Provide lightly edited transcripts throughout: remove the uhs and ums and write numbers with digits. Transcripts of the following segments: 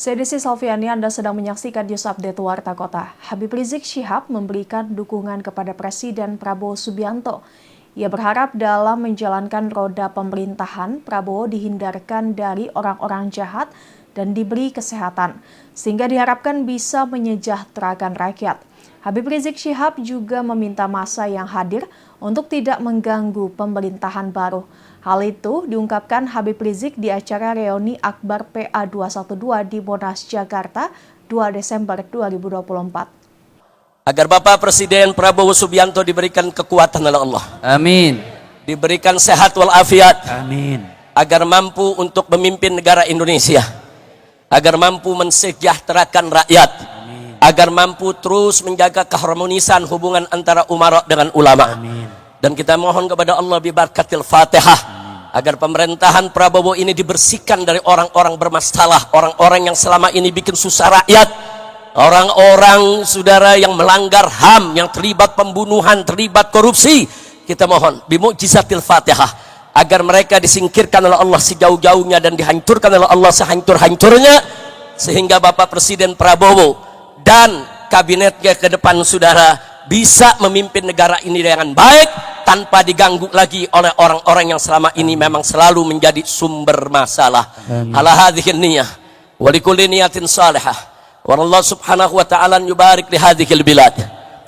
Saya Desi Salviani, Anda sedang menyaksikan News Update Warta Kota. Habib Rizik Syihab memberikan dukungan kepada Presiden Prabowo Subianto. Ia berharap dalam menjalankan roda pemerintahan, Prabowo dihindarkan dari orang-orang jahat dan diberi kesehatan, sehingga diharapkan bisa menyejahterakan rakyat. Habib Rizik Syihab juga meminta massa yang hadir untuk tidak mengganggu pemerintahan baru. Hal itu diungkapkan Habib Rizik di acara reuni Akbar PA 212 di Monas, Jakarta, 2 Desember 2024. Agar Bapak Presiden Prabowo Subianto diberikan kekuatan oleh Allah. Amin. Diberikan sehat walafiat. Amin. Agar mampu untuk memimpin negara Indonesia. Agar mampu mensejahterakan rakyat. Amin. Agar mampu terus menjaga keharmonisan hubungan antara umara dengan ulama. Amin. Dan kita mohon kepada Allah bibarakatil Fatihah. Agar pemerintahan Prabowo ini dibersihkan dari orang-orang bermasalah. Orang-orang yang selama ini bikin susah rakyat. Orang-orang saudara yang melanggar HAM, yang terlibat pembunuhan, terlibat korupsi, kita mohon bimu'jizatil Fatihah agar mereka disingkirkan oleh Allah sejauh-jauhnya dan dihancurkan oleh Allah sehancur-hancurnya, sehingga Bapak Presiden Prabowo dan kabinetnya ke depan saudara bisa memimpin negara ini dengan baik tanpa diganggu lagi oleh orang-orang yang selama ini memang selalu menjadi sumber masalah. Ala hadhihi niyah wa likulli niyatin salihah. Wallahu subhanahu wa ta'ala yubarik li hadhil bilad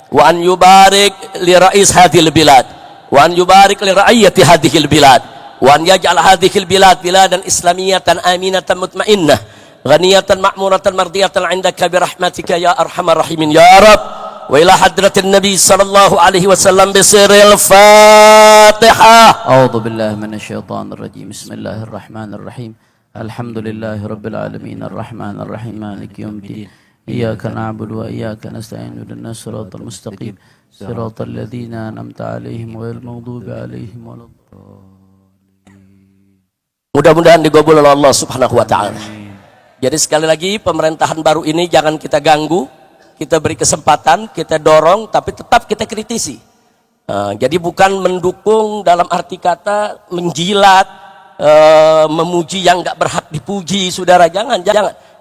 wa an yubarik li rais hadhil bilad wa an yubarik li ra'iyyati hadhil bilad wa an yaj'al hadhil bilad biladan islamiyatan aminatan mutmainnah ghaniyatan ma'muratan mardiyatan 'indaka bi rahmatika ya arhamar rahimin ya rab. Wa ila hadratin nabi sallallahu alaihi wasallam bi sirril fatihah. A'udzu billahi minasyaitonir rajim. Bismillahirrahmanirrahim. Alhamdulillahi rabbil alamin arrahmanir rahim maliki yaumiddin iyyaka na'budu wa iyyaka nasta'in ihdinas siratal mustaqim siratal ladzina an'amta 'alaihim ghairil maghdubi 'alaihim waladdallin. Mudah-mudahan digabul oleh Allah Subhanahu wa taala. Jadi sekali lagi pemerintahan baru ini jangan kita ganggu, kita beri kesempatan, kita dorong, tapi tetap kita kritisi. Jadi bukan mendukung dalam arti kata menjilat, memuji yang nggak berhak dipuji, saudara. Jangan.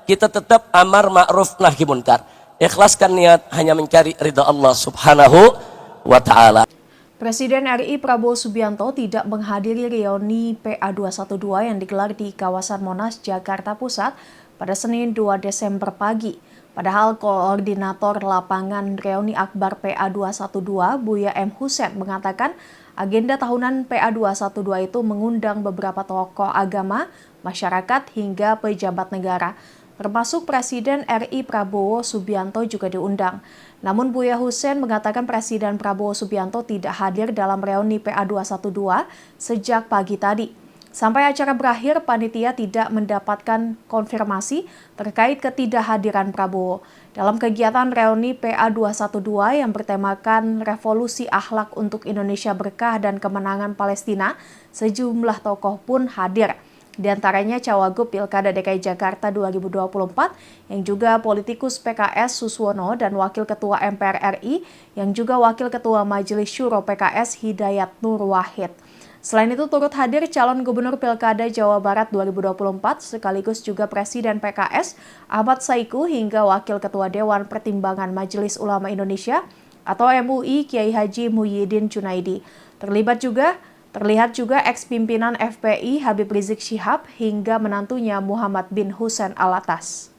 Kita tetap amar ma'ruf nahi munkar. Ikhlaskan niat hanya mencari ridha Allah Subhanahu wa taala. Presiden RI Prabowo Subianto tidak menghadiri reuni PA 212 yang digelar di kawasan Monas, Jakarta Pusat pada Senin 2 Desember pagi. Padahal koordinator lapangan reuni Akbar PA 212 Buya M. Husein mengatakan agenda tahunan PA 212 itu mengundang beberapa tokoh agama, masyarakat hingga pejabat negara. Termasuk Presiden RI Prabowo Subianto juga diundang. Namun Buya Husein mengatakan Presiden Prabowo Subianto tidak hadir dalam reuni PA 212 sejak pagi tadi. Sampai acara berakhir, panitia tidak mendapatkan konfirmasi terkait ketidakhadiran Prabowo. Dalam kegiatan reuni PA 212 yang bertemakan Revolusi Akhlak untuk Indonesia Berkah dan Kemenangan Palestina, sejumlah tokoh pun hadir. Di antaranya Cawagup Pilkada DKI Jakarta 2024 yang juga politikus PKS Suswono dan Wakil Ketua MPR RI yang juga Wakil Ketua Majelis Syuro PKS Hidayat Nur Wahid. Selain itu turut hadir calon gubernur Pilkada Jawa Barat 2024 sekaligus juga Presiden PKS Ahmad Saiku hingga Wakil Ketua Dewan Pertimbangan Majelis Ulama Indonesia atau MUI Kiai Haji Muhyiddin Junaidi. Terlihat juga ex-pimpinan FPI Habib Rizik Syihab hingga menantunya Muhammad bin Hussein Alatas.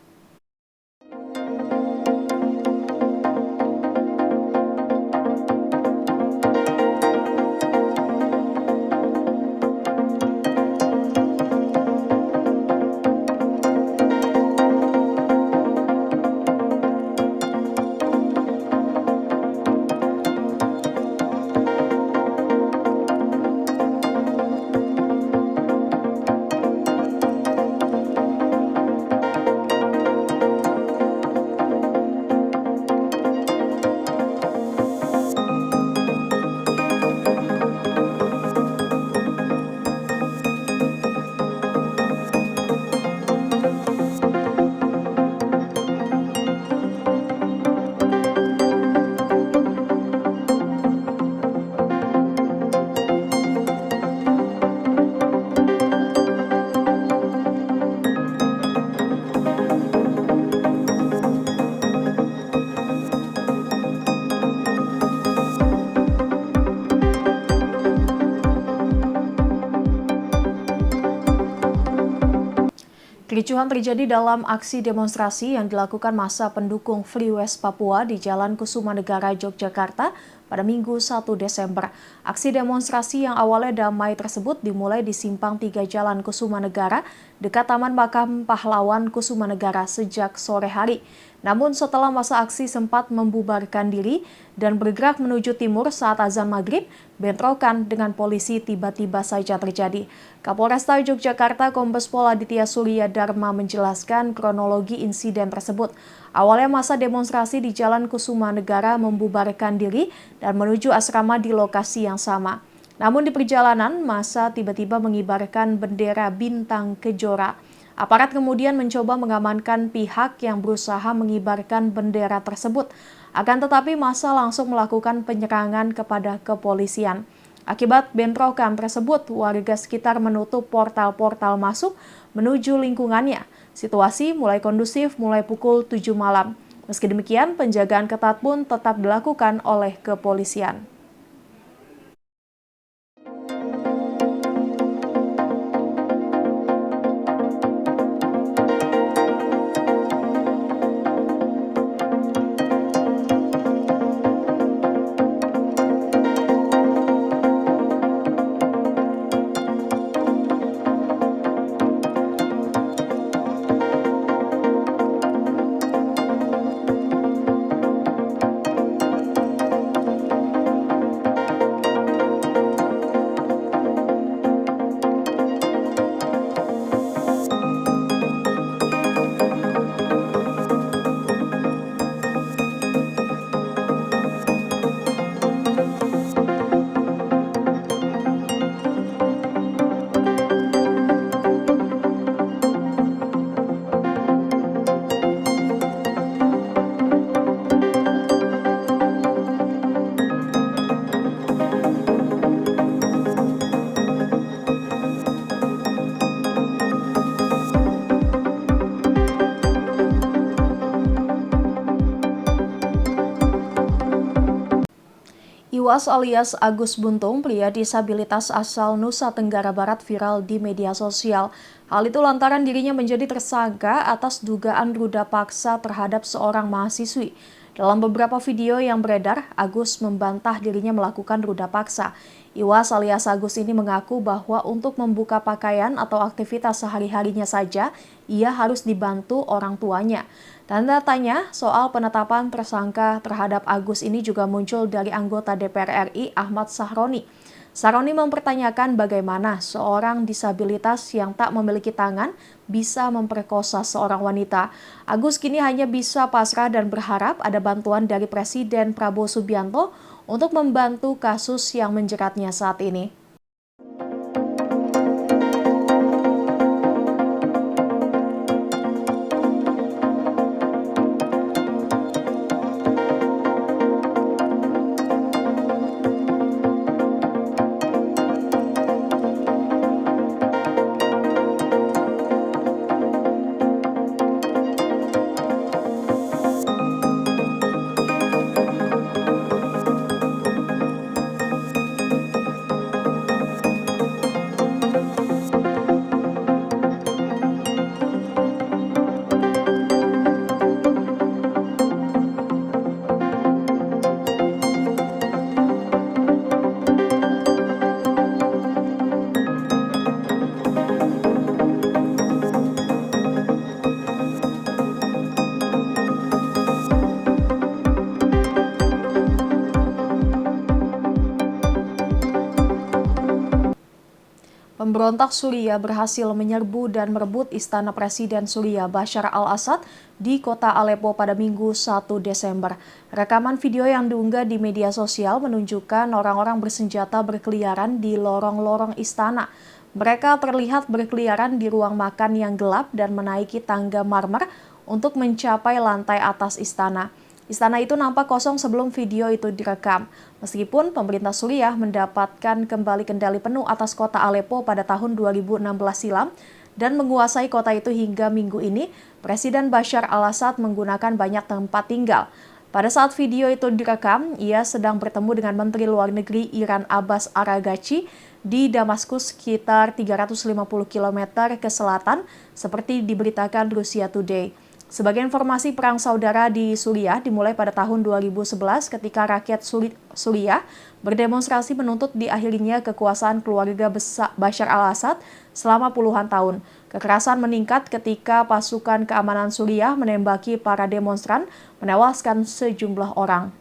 Kericuhan terjadi dalam aksi demonstrasi yang dilakukan massa pendukung Free West Papua di Jalan Kusumanegara, Yogyakarta pada Minggu 1 Desember. Aksi demonstrasi yang awalnya damai tersebut dimulai di Simpang 3 Jalan Kusumanegara dekat Taman Makam Pahlawan Kusumanegara sejak sore hari. Namun setelah masa aksi sempat membubarkan diri dan bergerak menuju timur saat azan maghrib, bentrokan dengan polisi tiba-tiba saja terjadi. Kapolresta Yogyakarta Kombes Pol Aditya Surya Dharma menjelaskan kronologi insiden tersebut. Awalnya masa demonstrasi di Jalan Kusumanegara membubarkan diri dan menuju asrama di lokasi yang sama. Namun di perjalanan, masa tiba-tiba mengibarkan bendera bintang kejora. Aparat kemudian mencoba mengamankan pihak yang berusaha mengibarkan bendera tersebut. Akan tetapi massa langsung melakukan penyerangan kepada kepolisian. Akibat bentrokan tersebut, warga sekitar menutup portal-portal masuk menuju lingkungannya. Situasi mulai kondusif mulai pukul 7 malam. Meski demikian, penjagaan ketat pun tetap dilakukan oleh kepolisian. Iwas alias Agus Buntung, pria disabilitas asal Nusa Tenggara Barat viral di media sosial. Hal itu lantaran dirinya menjadi tersangka atas dugaan ruda paksa terhadap seorang mahasiswi. Dalam beberapa video yang beredar, Agus membantah dirinya melakukan ruda paksa. Iwas alias Agus ini mengaku bahwa untuk membuka pakaian atau aktivitas sehari-harinya saja, ia harus dibantu orang tuanya. Tanda tanya soal penetapan tersangka terhadap Agus ini juga muncul dari anggota DPR RI Ahmad Sahroni. Sahroni mempertanyakan bagaimana seorang disabilitas yang tak memiliki tangan bisa memperkosa seorang wanita. Agus kini hanya bisa pasrah dan berharap ada bantuan dari Presiden Prabowo Subianto untuk membantu kasus yang menjeratnya saat ini. Pemberontak Suriah berhasil menyerbu dan merebut istana Presiden Suriah Bashar al-Assad di kota Aleppo pada Minggu 1 Desember. Rekaman video yang diunggah di media sosial menunjukkan orang-orang bersenjata berkeliaran di lorong-lorong istana. Mereka terlihat berkeliaran di ruang makan yang gelap dan menaiki tangga marmer untuk mencapai lantai atas istana. Istana itu nampak kosong sebelum video itu direkam. Meskipun pemerintah Suriah mendapatkan kembali kendali penuh atas kota Aleppo pada tahun 2016 silam dan menguasai kota itu hingga minggu ini, Presiden Bashar al-Assad menggunakan banyak tempat tinggal. Pada saat video itu direkam, ia sedang bertemu dengan Menteri Luar Negeri Iran Abbas Araghchi di Damaskus sekitar 350 km ke selatan, seperti diberitakan Rusia Today. Sebagai informasi, perang saudara di Suriah dimulai pada tahun 2011 ketika rakyat Suriah berdemonstrasi menuntut diakhirinya kekuasaan keluarga Bashar al-Assad selama puluhan tahun. Kekerasan meningkat ketika pasukan keamanan Suriah menembaki para demonstran, menewaskan sejumlah orang.